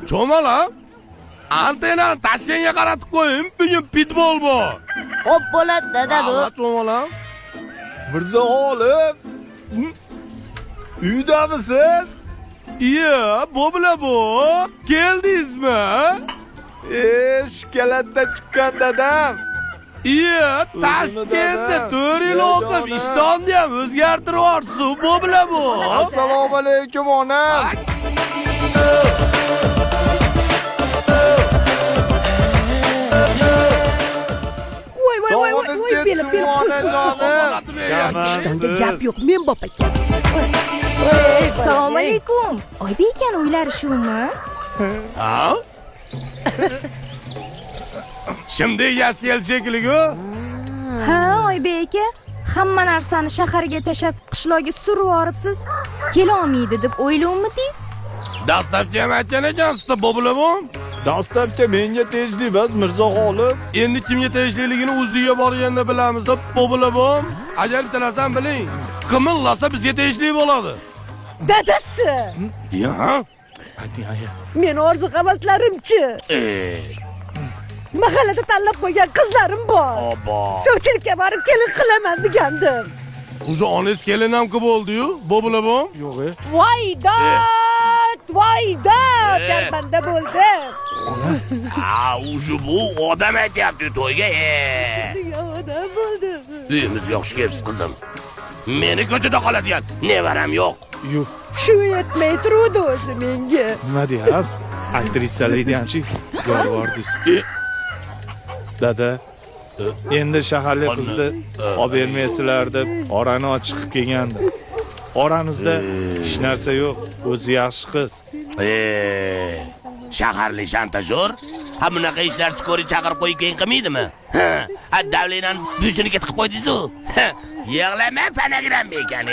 Cho'mala. Antennani tashkentga qaratib qo'ying. Bugun pitbull bor. Xo'p bo'ladi dadadu. Cho'mala. Mirzo G'olib. Uydamisiz? Iya, bu bilan bu. Keldingizmi? Shikalatda chiqqan dadam. Iya, Toshkentda 4 yil o'qib, ishtonni ham o'zgartirib yuborsiz. Bu bilan bu. Assalomu alaykum onam. Voy, belim Ishtonga gap yo'q, men bop aka. Assalomu alaykum. Oybekani uylari shumi? Ha? Şimdi egasi kelishekligu? Ha, Oybek aka. Hamma narsani shaharga tashab qishloqqa surib yoribsiz. Kela olmaydi deb o'ylovmidingiz? Dastlabki ham aytgan ekansiz-da, bu bilan bu. Dastlabki menga tegishli emas, Mirzo G'olib. Endi kimga tegishliligini o'ziga borganda bilamiz deb, bu bilan bu. Agar bitta narsani biling, qimillasa bizga tegishli bo'ladi. Dadasi. Ya. Men orzu havaslarimchi. Mahallada tanlab qo'ygan qizlarim bor. Suvchilikka borib kelin qilaman degandim. O'sha onangiz kelin ham qilib bo'ldi-yu, bu bilan bu. Yo'q. Voydat, sharmanda bo'ldim. O'sha bu odam aytyapti to'yga. Odam bo'ldim. Uyimizga xush kelibsiz qizim. Meni ko'chada qoladigan nevaram yo'q. Yo'q. Shu yetmay turdi o'zi menga. Nima deyapsiz? Aktrisalikdanchi yolvordingiz. Dada, endi shaharlik qizni olib bermaysizlar deb orani ochib kelgandim. Oramizda hech narsa yo'q, o'zi yaxshi qiz. Shaharli shantajyor? Ha bunaqa ishlar skori chaqirib qo'yib keyin qilmaydimi? Ha, davlenan buyusini ketib qo'ydingiz-ku. Yig'lama panagram ekan.